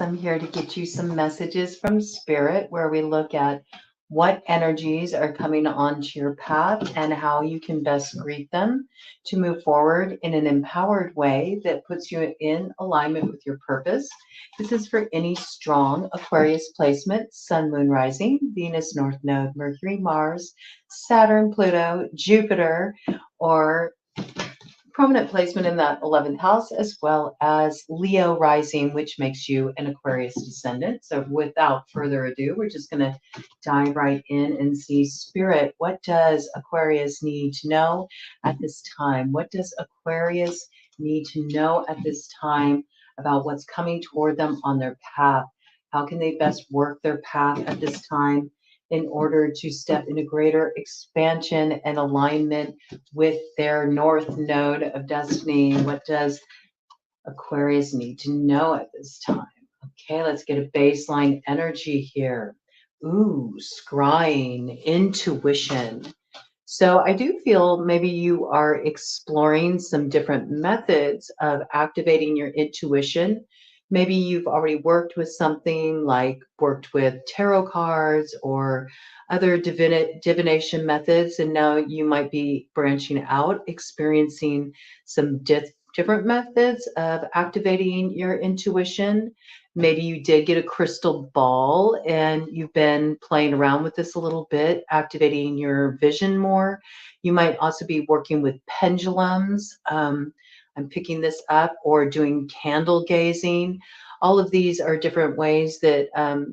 I'm here to get you some messages from Spirit where we look at what energies are coming onto your path and how you can best greet them to move forward in an empowered way that puts you in alignment with your purpose. This is for any strong Aquarius placement, Sun, Moon, Rising, Venus, North Node, Mercury, Mars, Saturn, Pluto, Jupiter, or prominent placement in that 11th house, as well as Leo rising, which makes you an Aquarius descendant. So without further ado, we're just going to dive right in and see Spirit. What does Aquarius need to know at this time? What does Aquarius need to know at this time about what's coming toward them on their path? How can they best work their path at this time in order to step into greater expansion and alignment with their North Node of Destiny? What does Aquarius need to know at this time? Okay, let's get a baseline energy here. Ooh, scrying, intuition. So I do feel maybe you are exploring some different methods of activating your intuition. Maybe you've already worked with something like worked with tarot cards or other divination methods, and now you might be branching out, experiencing some different methods of activating your intuition. Maybe you did get a crystal ball and you've been playing around with this a little bit, activating your vision more. You might also be working with pendulums. I'm picking this up, or doing candle gazing. All of these are different ways that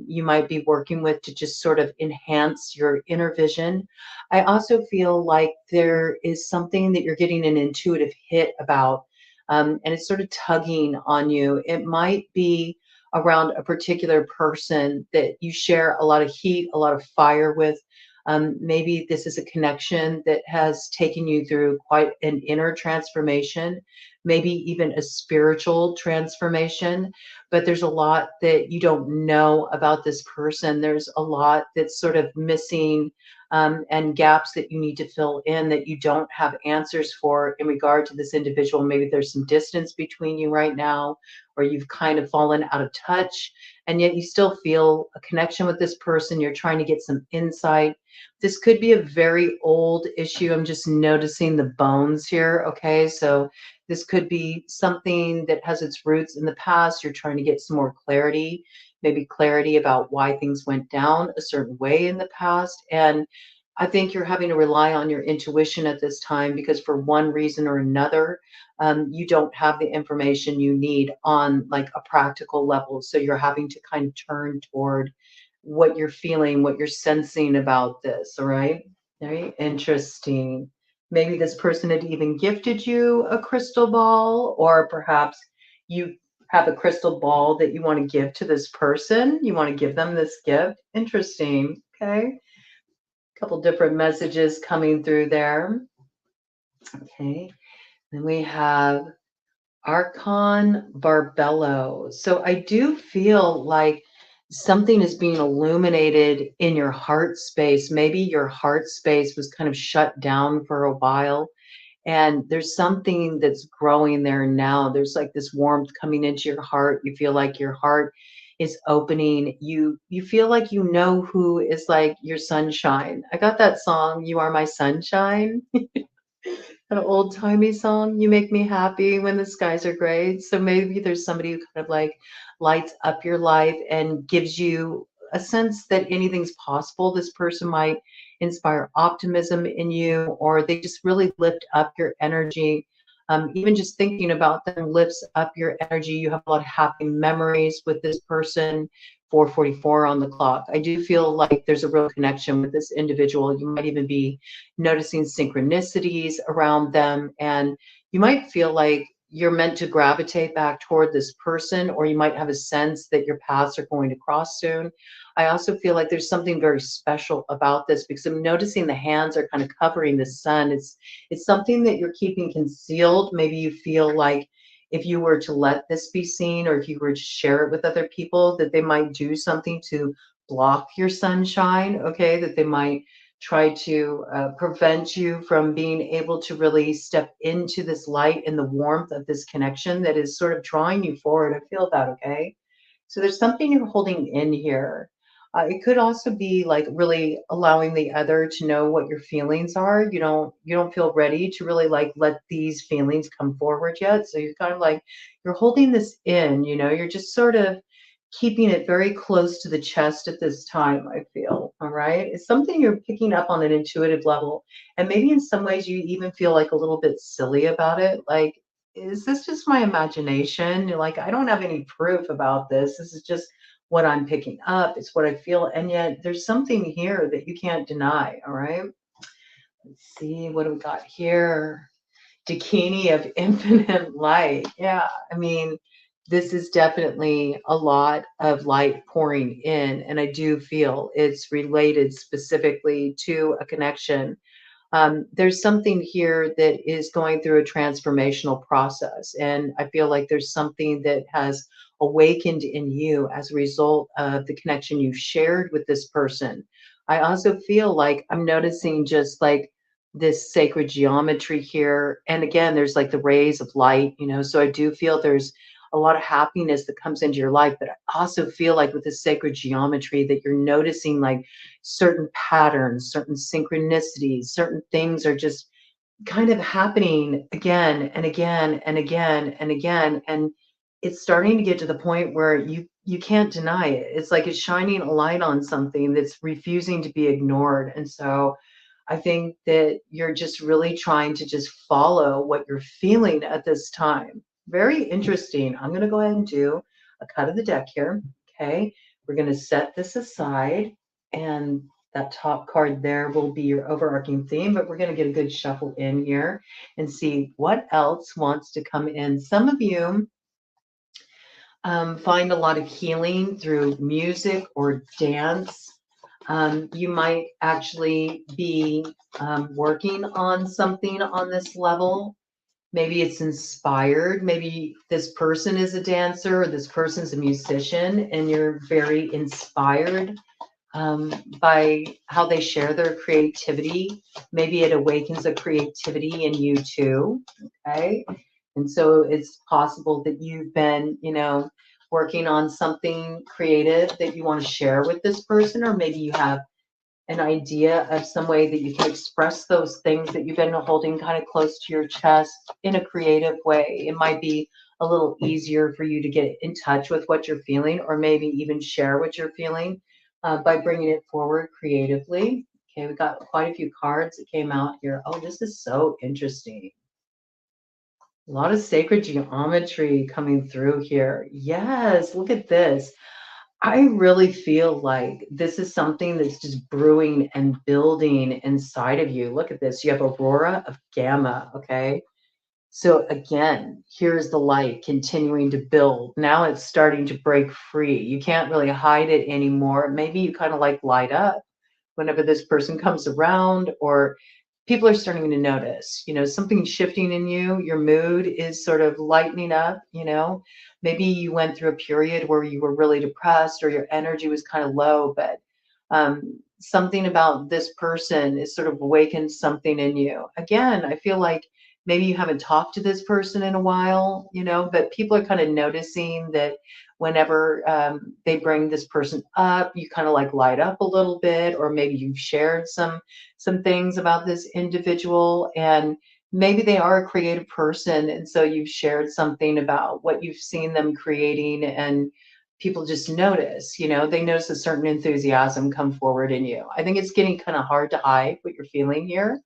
you might be working with to just sort of enhance your inner vision. I also feel like there is something that you're getting an intuitive hit about, and it's sort of tugging on you. It might be around a particular person that you share a lot of heat, a lot of fire with. Maybe this is a connection that has taken you through quite an inner transformation, maybe even a spiritual transformation, but there's a lot that you don't know about this person. There's a lot that's sort of missing, and gaps that you need to fill in that you don't have answers for in regard to this individual. Maybe there's some distance between you right now, or you've kind of fallen out of touch, and yet you still feel a connection with this person. You're trying to get some insight. This could be a very old issue. I'm just noticing the bones here. Okay, so this could be something that has its roots in the past. You're trying to get some more clarity, maybe clarity about why things went down a certain way in the past. And I think you're having to rely on your intuition at this time because for one reason or another, you don't have the information you need on like a practical level. So you're having to kind of turn toward what you're feeling, what you're sensing about this. All right. Very interesting. Maybe this person had even gifted you a crystal ball, or perhaps you have a crystal ball that you want to give to this person. You want to give them this gift. Interesting. Okay. A couple different messages coming through there. Okay. Then we have Archon Barbello. So I do feel like something is being illuminated in your heart space. Maybe your heart space was kind of shut down for a while, and there's something that's growing there now. There's like this warmth coming into your heart. You feel like your heart is opening. You feel like you know who is like your sunshine. I got that song, You Are My Sunshine. An old-timey song, "You Make Me Happy When the Skies Are Gray." So maybe there's somebody who kind of like lights up your life and gives you a sense that anything's possible. This person might inspire optimism in you, or they just really lift up your energy. Even just thinking about them lifts up your energy. You have a lot of happy memories with this person. 4:44 on the clock. I do feel like there's a real connection with this individual. You might even be noticing synchronicities around them, and you might feel like you're meant to gravitate back toward this person, or you might have a sense that your paths are going to cross soon. I also feel like there's something very special about this because I'm noticing the hands are kind of covering the sun. It's something that you're keeping concealed. Maybe you feel like if you were to let this be seen, or if you were to share it with other people, that they might do something to block your sunshine, okay, that they might try to prevent you from being able to really step into this light and the warmth of this connection that is sort of drawing you forward. I feel that, okay? So there's something you're holding in here. It could also be like really allowing the other to know what your feelings are. You don't feel ready to really like let these feelings come forward yet. So you're kind of like you're holding this in, you're just sort of keeping it very close to the chest at this time, I feel. All right. It's something you're picking up on an intuitive level. And maybe in some ways you even feel like a little bit silly about it. Like, is this just my imagination? You're like, I don't have any proof about this. This is just what I'm picking up. It's what I feel. And yet there's something here that you can't deny. All right. Let's see. What do we got here? Dakini of infinite light. Yeah. I mean, this is definitely a lot of light pouring in. And I do feel it's related specifically to a connection. There's something here that is going through a transformational process. And I feel like there's something that has awakened in you as a result of the connection you shared with this person. I also feel like I'm noticing just like this sacred geometry here. And again, there's like the rays of light, so I do feel there's a lot of happiness that comes into your life. But I also feel like with the sacred geometry that you're noticing like certain patterns, certain synchronicities, certain things are just kind of happening again and again and again and again. And it's starting to get to the point where you can't deny it. It's like it's shining a light on something that's refusing to be ignored. And so I think that you're just really trying to just follow what you're feeling at this time. Very interesting. I'm going to go ahead and do a cut of the deck here. Okay. We're going to set this aside, and that top card there will be your overarching theme, but we're going to get a good shuffle in here and see what else wants to come in. Some of you find a lot of healing through music or dance. You might actually be working on something on this level. Maybe it's inspired. Maybe this person is a dancer or this person's a musician, and you're very inspired by how they share their creativity. Maybe it awakens a creativity in you too. Okay. And so it's possible that you've been, working on something creative that you want to share with this person, or maybe you have an idea of some way that you can express those things that you've been holding kind of close to your chest in a creative way. It might be a little easier for you to get in touch with what you're feeling, or maybe even share what you're feeling by bringing it forward creatively. Okay, we got quite a few cards that came out here. Oh, this is so interesting. A lot of sacred geometry coming through here. Yes, look at this. I really feel like this is something that's just brewing and building inside of you. Look at this. You have aurora of gamma, okay? So again, here's the light continuing to build. Now it's starting to break free. You can't really hide it anymore. Maybe you kind of like light up whenever this person comes around, or people are starting to notice, something shifting in you. Your mood is sort of lightening up, maybe you went through a period where you were really depressed or your energy was kind of low, but something about this person is sort of awakened something in you. Again, I feel like maybe you haven't talked to this person in a while, but people are kind of noticing that whenever they bring this person up, you kind of like light up a little bit, or maybe you've shared some things about this individual, and maybe they are a creative person, and so you've shared something about what you've seen them creating, and people just notice, they notice a certain enthusiasm come forward in you. I think it's getting kind of hard to hide what you're feeling here.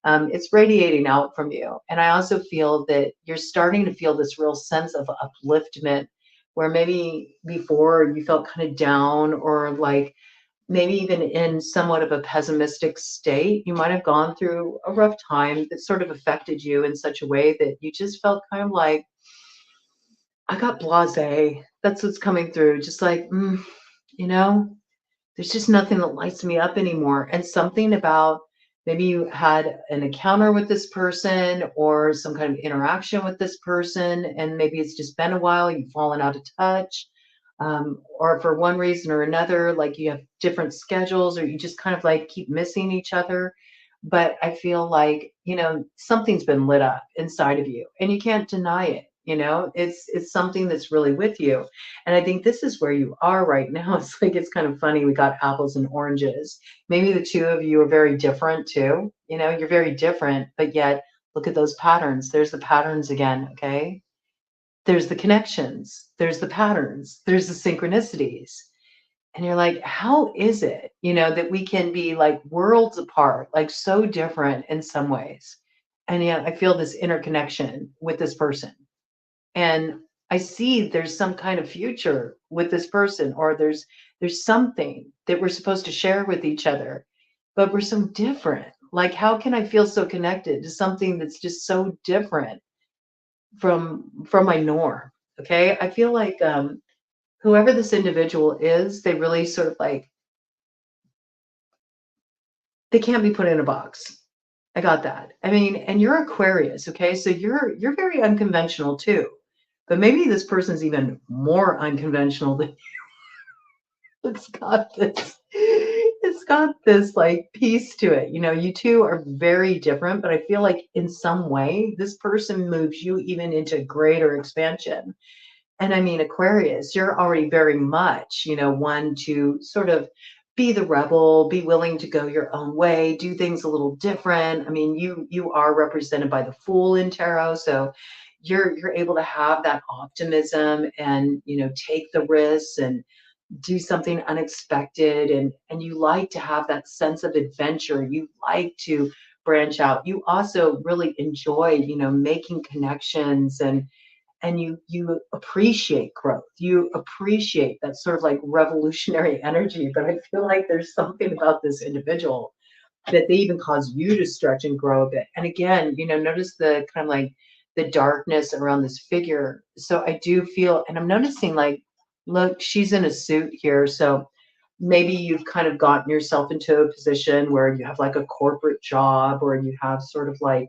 It's radiating out from you. And I also feel that you're starting to feel this real sense of upliftment, where maybe before you felt kind of down, or like maybe even in somewhat of a pessimistic state. You might have gone through a rough time that sort of affected you in such a way that you just felt kind of like, I got blasé. That's what's coming through. Just like, you know, there's just nothing that lights me up anymore. And something about maybe you had an encounter with this person or some kind of interaction with this person, and maybe it's just been a while, you've fallen out of touch, or for one reason or another, like you have different schedules, or you just kind of like keep missing each other. But I feel like, something's been lit up inside of you and you can't deny it. You know, it's something that's really with you. And I think this is where you are right now. It's like it's kind of funny. We got apples and oranges. Maybe the two of you are very different too. You know, you're very different, but yet look at those patterns. There's the patterns again, okay? There's the connections, there's the patterns, there's the synchronicities. And you're like, how is it, you know, that we can be like worlds apart, like so different in some ways? And yet I feel this interconnection with this person. And I see there's some kind of future with this person, or there's something that we're supposed to share with each other, but we're so different. Like, how can I feel so connected to something that's just so different from my norm? Okay. I feel like whoever this individual is, they really sort of like, they can't be put in a box. I got that. I mean, and you're Aquarius, okay? So you're very unconventional too. But maybe this person's even more unconventional than it's got this like piece to it. You know, you two are very different, but I feel like in some way this person moves you even into greater expansion. And I mean, Aquarius, you're already very much, you know, one to sort of be the rebel, be willing to go your own way, do things a little different. I mean, you are represented by the Fool in tarot, so you're able to have that optimism and, you know, take the risks and do something unexpected, and you like to have that sense of adventure. You like to branch out. You also really enjoy, you know, making connections, and you appreciate growth. You appreciate that sort of like revolutionary energy. But I feel like there's something about this individual that they even cause you to stretch and grow a bit. And again, you know, notice the kind of like the darkness around this figure. So I do feel, and I'm noticing like, look, she's in a suit here. So maybe you've kind of gotten yourself into a position where you have like a corporate job, or you have sort of like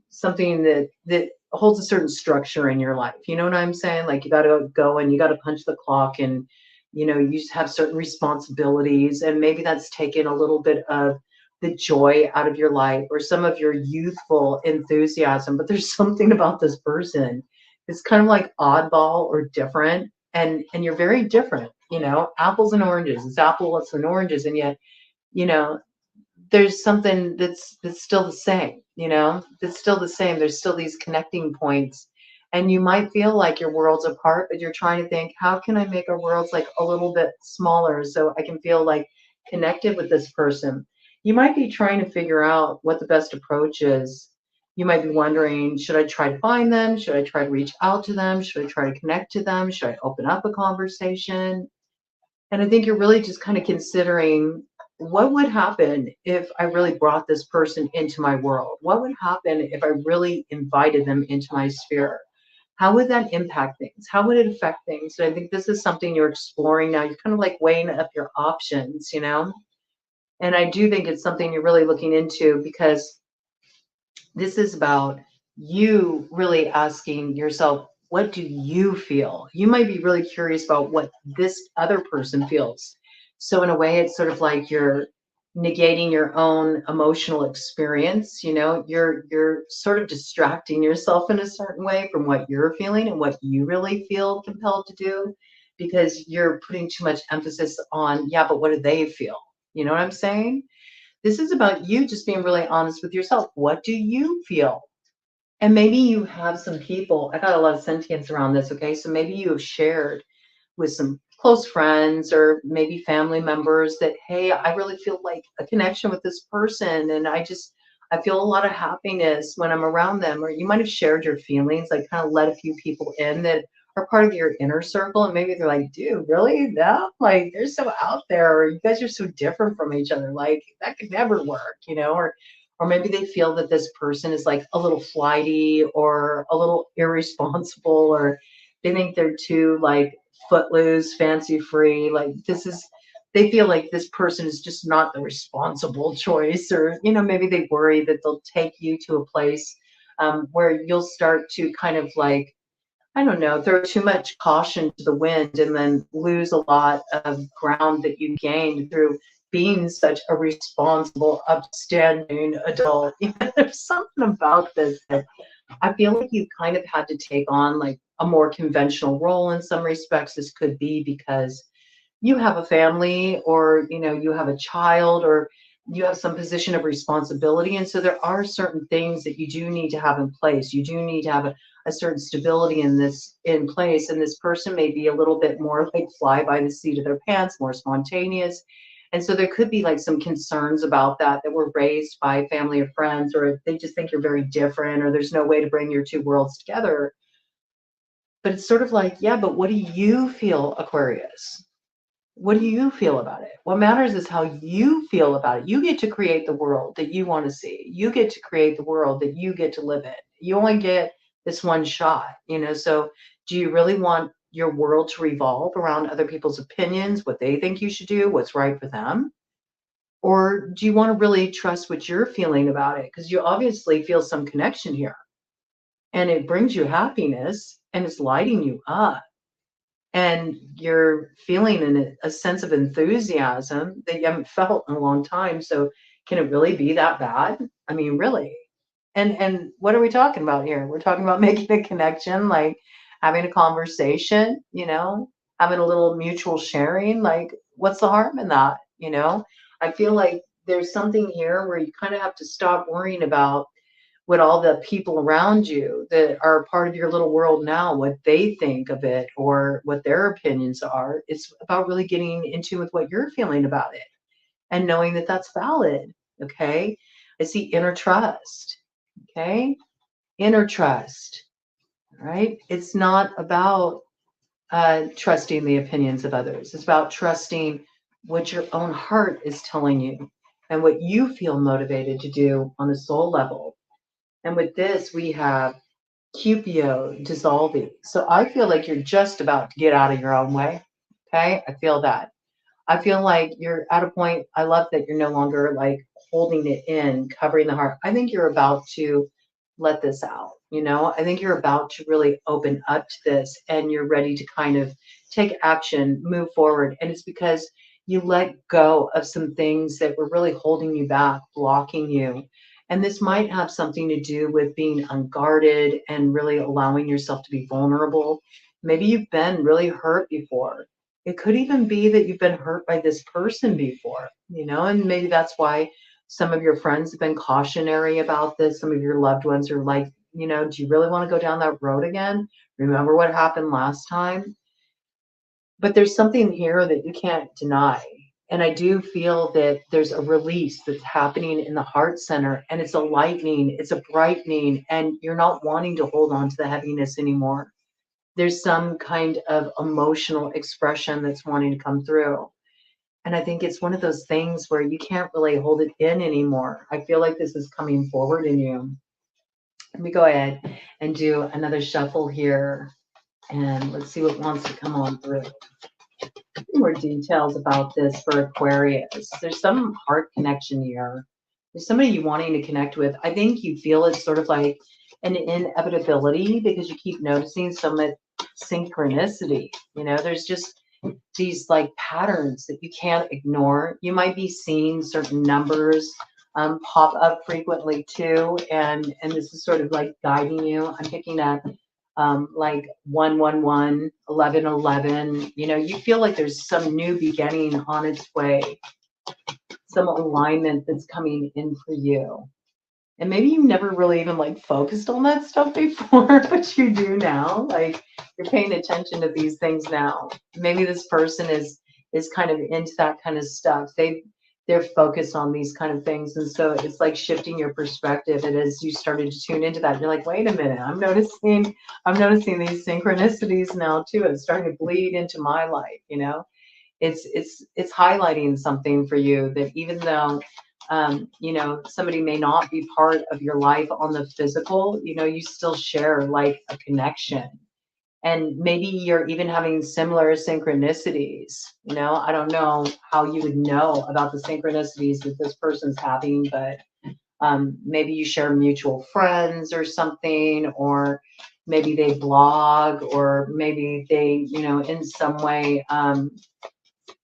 something that holds a certain structure in your life. You know what I'm saying? Like you got to go and you got to punch the clock, and you know you just have certain responsibilities, and maybe that's taken a little bit of the joy out of your life or some of your youthful enthusiasm. But there's something about this person. It's kind of like oddball or different, and you're very different. You know, apples and oranges. It's apples and oranges, and yet, you know, there's something that's still the same, you know, that's still the same. There's still these connecting points. And you might feel like your worlds apart, but you're trying to think, how can I make our worlds like a little bit smaller so I can feel like connected with this person? You might be trying to figure out what the best approach is. You might be wondering, should I try to find them? Should I try to reach out to them? Should I try to connect to them? Should I open up a conversation? And I think you're really just kind of considering, what would happen if I really brought this person into my world? What would happen if I really invited them into my sphere? How would that impact things? How would it affect things? So I think this is something you're exploring now. You're kind of like weighing up your options, you know? And I do think it's something you're really looking into, because this is about you really asking yourself, what do you feel? You might be really curious about what this other person feels. So in a way, it's sort of like you're negating your own emotional experience. You know, you're sort of distracting yourself in a certain way from what you're feeling and what you really feel compelled to do, because you're putting too much emphasis on, yeah, but what do they feel? You know what I'm saying? This is about you just being really honest with yourself. What do you feel? And maybe you have some people, I got a lot of sentience around this, okay? So maybe you have shared with some close friends or maybe family members that, hey, I really feel like a connection with this person. And I feel a lot of happiness when I'm around them. Or you might have shared your feelings, like kind of let a few people in that are part of your inner circle. And maybe they're like, dude, really? No? Like, they're so out there. Or you guys are so different from each other. Like, that could never work, you know? Or maybe they feel that this person is like a little flighty or a little irresponsible, or they think they're too like footloose, fancy free. Like they feel like this person is just not the responsible choice, or, you know, maybe they worry that they'll take you to a place where you'll start to kind of like, I don't know, throw too much caution to the wind and then lose a lot of ground that you gained through being such a responsible, upstanding adult. You know, there's something about this that I feel like you kind of had to take on like a more conventional role in some respects. This could be because you have a family, or you have a child, or you have some position of responsibility, and so there are certain things that you do need to have in place. You do need to have a certain stability in place, and this person may be a little bit more like fly by the seat of their pants, more spontaneous. And so there could be like some concerns about that were raised by family or friends, or they just think you're very different, or there's no way to bring your two worlds together. But it's sort of like, yeah, but what do you feel, Aquarius? What do you feel about it? What matters is how you feel about it. You get to create the world that you want to see. You get to create the world that you get to live in. You only get this one shot, So do you really want your world to revolve around other people's opinions, what they think you should do, what's right for them? Or do you want to really trust what you're feeling about it? Because you obviously feel some connection here, and it brings you happiness and it's lighting you up, and you're feeling a sense of enthusiasm that you haven't felt in a long time. So can it really be that bad? I mean, really? And what are we talking about here? We're talking about making a connection, like having a conversation, having a little mutual sharing. Like, what's the harm in that? I feel like there's something here where you kind of have to stop worrying about what all the people around you that are part of your little world now, what they think of it or what their opinions are. It's about really getting into with what you're feeling about it and knowing that that's valid. Okay. I see inner trust. Okay. Inner trust. All right. It's not about trusting the opinions of others. It's about trusting what your own heart is telling you and what you feel motivated to do on a soul level. And with this, we have Cupio dissolving. So I feel like you're just about to get out of your own way. Okay. I feel that. I feel like you're at a point. I love that you're no longer like holding it in, covering the heart. I think you're about to let this out. I think you're about to really open up to this, and you're ready to kind of take action, move forward. And it's because you let go of some things that were really holding you back, blocking you. And this might have something to do with being unguarded and really allowing yourself to be vulnerable. Maybe you've been really hurt before. It could even be that you've been hurt by this person before, and maybe that's why some of your friends have been cautionary about this. Some of your loved ones are like, do you really want to go down that road again? Remember what happened last time? But there's something here that you can't deny. And I do feel that there's a release that's happening in the heart center, and it's a lightening, it's a brightening, and you're not wanting to hold on to the heaviness anymore. There's some kind of emotional expression that's wanting to come through. And I think it's one of those things where you can't really hold it in anymore. I feel like this is coming forward in you. Let me go ahead and do another shuffle here, and let's see what wants to come on through. More details about this for Aquarius. There's some heart connection here. There's somebody you wanting to connect with. I think you feel it's sort of like an inevitability because you keep noticing so much synchronicity. There's just these like patterns that you can't ignore. You might be seeing certain numbers pop up frequently too, and this is sort of like guiding you. I'm picking up like 111, 1111. You feel like there's some new beginning on its way, some alignment that's coming in for you. And maybe you never really even like focused on that stuff before, but you do now. Like you're paying attention to these things now. Maybe this person is kind of into that kind of stuff. They're focused on these kind of things, and so it's like shifting your perspective. And as you started to tune into that, you're like, wait a minute, I'm noticing these synchronicities now too. It's starting to bleed into my life. It's highlighting something for you that even though somebody may not be part of your life on the physical, you still share like a connection. And maybe you're even having similar synchronicities. I don't know how you would know about the synchronicities that this person's having, but maybe you share mutual friends or something, or maybe they blog, or maybe they, in some way,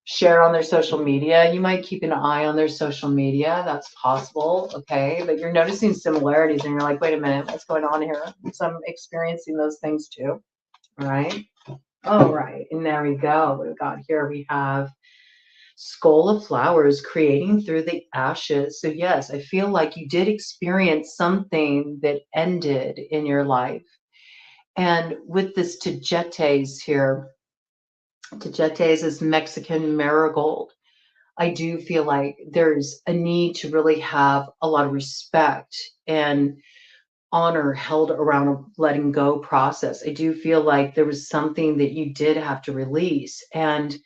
share on their social media. You might keep an eye on their social media. That's possible. Okay. But you're noticing similarities and you're like, wait a minute, what's going on here? So I'm experiencing those things too. All right. All right. And there we go. What we got here? We have Skull of Flowers, creating through the ashes. So yes, I feel like you did experience something that ended in your life. And with this Tagetes here, Tagetes is Mexican marigold. I do feel like there's a need to really have a lot of respect and honor held around a letting go process. I do feel like there was something that you did have to release, and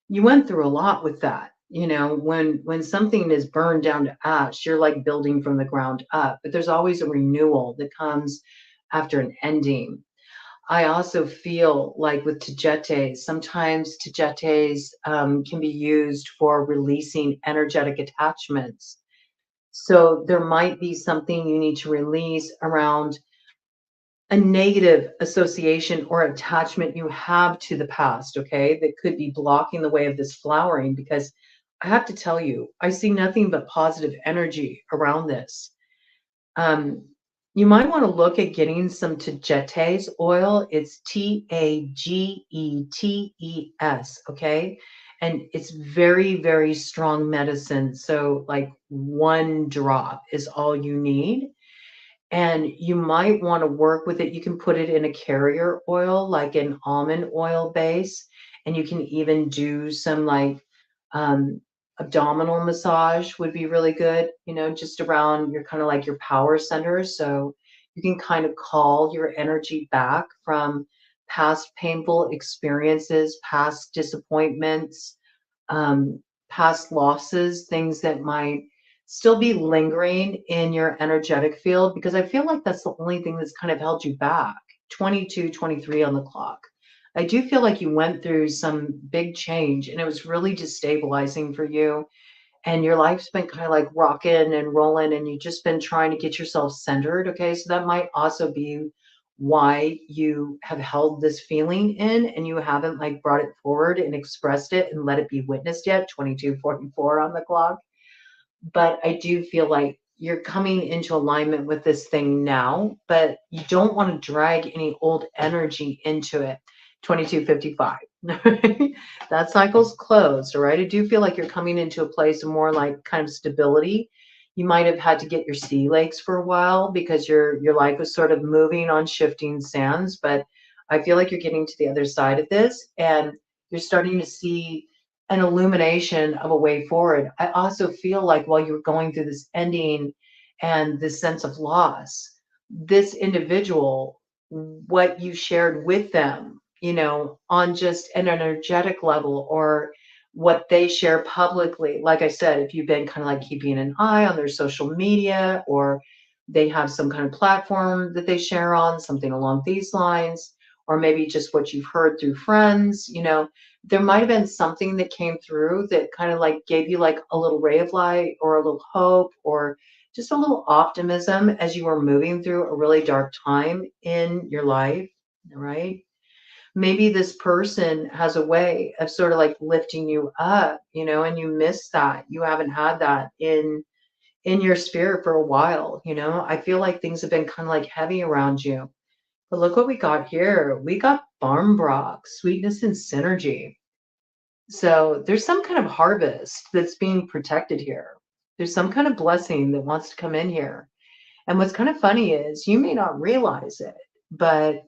you went through a lot with that. You know, when something is burned down to ash, you're like building from the ground up, but there's always a renewal that comes after an ending. I also feel like with tagetes, sometimes tagetes can be used for releasing energetic attachments. So there might be something you need to release around a negative association or attachment you have to the past, okay, that could be blocking the way of this flowering. Because I have to tell you, I see nothing but positive energy around this. Um, you might want to look at getting some Tagetes oil. It's Tagetes, okay? And it's very, very strong medicine. So, like 1 drop is all you need. And you might want to work with it. You can put it in a carrier oil, like an almond oil base, and you can even do some like um, abdominal massage would be really good, you know, just around your kind of like your power center. So you can kind of call your energy back from past painful experiences, past disappointments, um, past losses, things that might still be lingering in your energetic field, because I feel like that's the only thing that's kind of held you back. 22, 23 on the clock. I do feel like you went through some big change and it was really destabilizing for you. And your life's been kind of like rocking and rolling, and you've just been trying to get yourself centered. Okay. So that might also be why you have held this feeling in and you haven't like brought it forward and expressed it and let it be witnessed yet. 22:44 on the clock. But I do feel like you're coming into alignment with this thing now, but you don't want to drag any old energy into it. 22:55. That cycle's closed, all right? I do feel like you're coming into a place of more like kind of stability. You might have had to get your sea legs for a while because your life was sort of moving on shifting sands, but I feel like you're getting to the other side of this and you're starting to see an illumination of a way forward. I also feel like while you were going through this ending and this sense of loss, this individual, what you shared with them, you know, on just an energetic level or what they share publicly. Like I said, if you've been kind of like keeping an eye on their social media or they have some kind of platform that they share on, something along these lines, or maybe just what you've heard through friends, you know, there might have been something that came through that kind of like gave you like a little ray of light or a little hope or just a little optimism as you were moving through a really dark time in your life, right? Maybe this person has a way of sort of like lifting you up, you know, and you miss that. You haven't had that in your spirit for a while, you know. I feel like things have been kind of like heavy around you. But look what we got here. We got Barmbrock, sweetness and synergy. So there's some kind of harvest that's being protected here. There's some kind of blessing that wants to come in here. And what's kind of funny is you may not realize it, but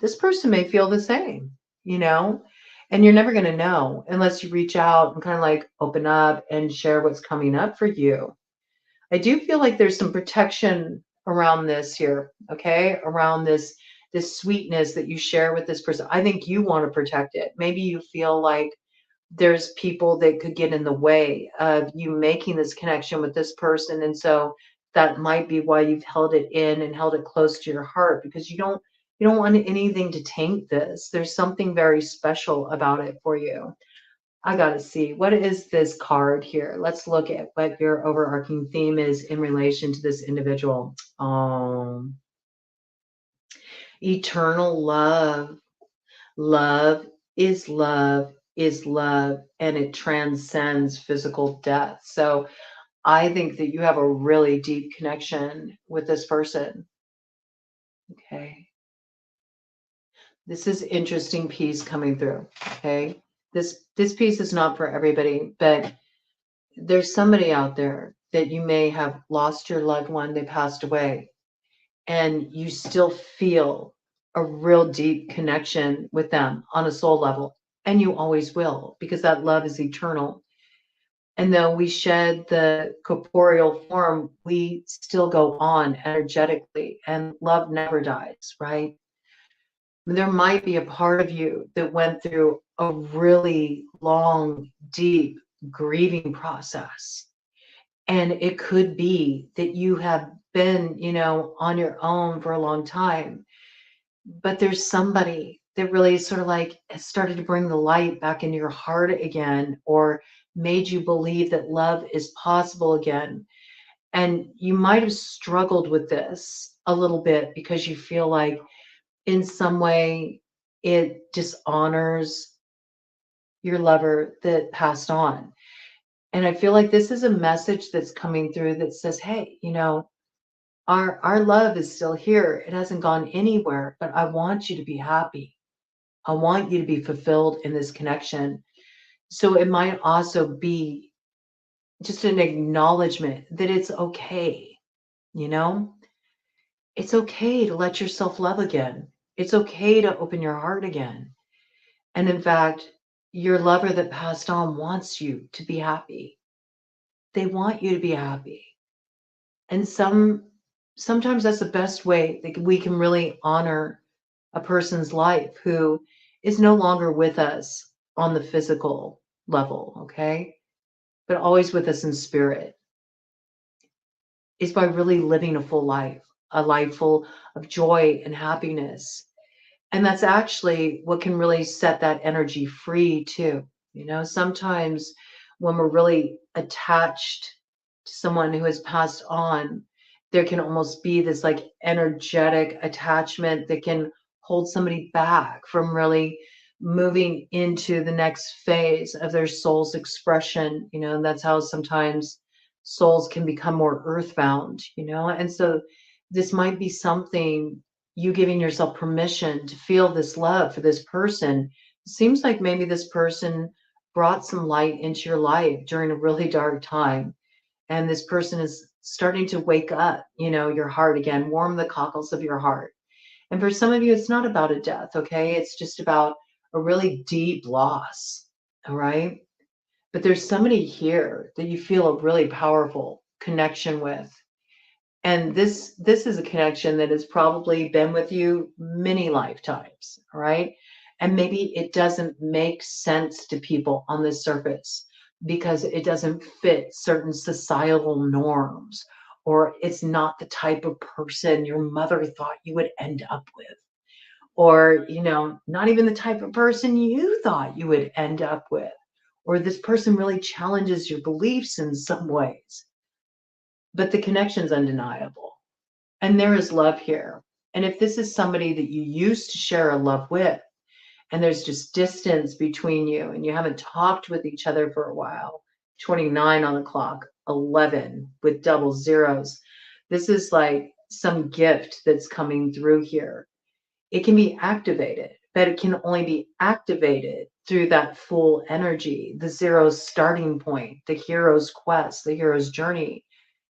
this person may feel the same, you know? And you're never going to know unless you reach out and kind of like open up and share what's coming up for you. I do feel like there's some protection around this here, okay? Around this sweetness that you share with this person. I think you want to protect it. Maybe you feel like there's people that could get in the way of you making this connection with this person. And so that might be why you've held it in and held it close to your heart, because you don't want anything to taint this. There's something very special about it for you. I got to see, what is this card here? Let's look at what your overarching theme is in relation to this individual. Eternal love. Love is love is love, and it transcends physical death. So I think that you have a really deep connection with this person. Okay. This is interesting piece coming through. Okay. This piece is not for everybody, but there's somebody out there that you may have lost your loved one, they passed away, and you still feel a real deep connection with them on a soul level. And you always will, because that love is eternal. And though we shed the corporeal form, we still go on energetically, and love never dies, right? There might be a part of you that went through a really long, deep grieving process. And it could be that you have been, on your own for a long time, but there's somebody that really sort of like has started to bring the light back into your heart again, or made you believe that love is possible again. And you might have struggled with this a little bit because you feel like in some way it dishonors your lover that passed on. And I feel like this is a message that's coming through that says, hey, our love is still here. It hasn't gone anywhere, but I want you to be happy. I want you to be fulfilled in this connection. So it might also be just an acknowledgement that it's okay, you know? It's okay to let yourself love again. It's okay to open your heart again. And in fact, your lover that passed on wants you to be happy. They want you to be happy. And sometimes that's the best way that we can really honor a person's life who is no longer with us on the physical level, okay? But always with us in spirit, is by really living a full life, a life full of joy and happiness. And that's actually what can really set that energy free too. Sometimes when we're really attached to someone who has passed on, there can almost be this like energetic attachment that can hold somebody back from really moving into the next phase of their soul's expression. And that's how sometimes souls can become more earthbound, and so this might be something, you giving yourself permission to feel this love for this person. It seems like maybe this person brought some light into your life during a really dark time. And this person is starting to wake up, your heart again, warm the cockles of your heart. And for some of you, it's not about a death, okay? It's just about a really deep loss, all right? But there's somebody here that you feel a really powerful connection with. And this is a connection that has probably been with you many lifetimes, all right? And maybe it doesn't make sense to people on the surface because it doesn't fit certain societal norms, or it's not the type of person your mother thought you would end up with, or not even the type of person you thought you would end up with, or this person really challenges your beliefs in some ways. But the connection's undeniable. And there is love here. And if this is somebody that you used to share a love with, and there's just distance between you and you haven't talked with each other for a while, 29 on the clock, 11 with double zeros. This is like some gift that's coming through here. It can be activated, but it can only be activated through that full energy, the zero's starting point, the hero's quest, the hero's journey,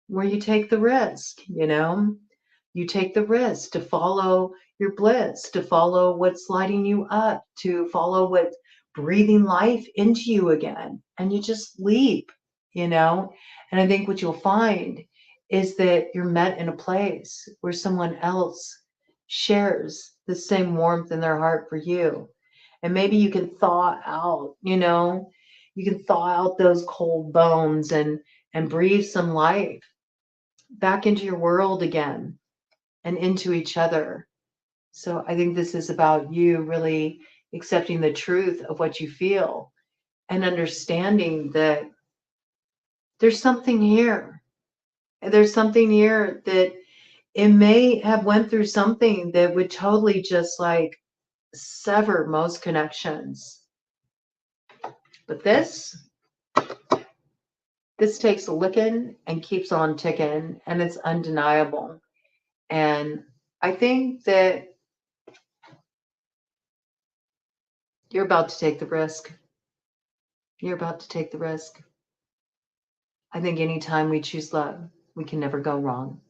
where you take the risk, you take the risk to follow your bliss, to follow what's lighting you up, to follow what's breathing life into you again. And you just leap, And I think what you'll find is that you're met in a place where someone else shares the same warmth in their heart for you. And maybe you can thaw out, you can thaw out those cold bones and breathe some life back into your world again and into each other. So I think this is about you really accepting the truth of what you feel and understanding that there's something here. There's something here that it may have went through something that would totally just like sever most connections. But this takes a licking and keeps on ticking, and it's undeniable. And I think that you're about to take the risk. You're about to take the risk. I think anytime we choose love, we can never go wrong.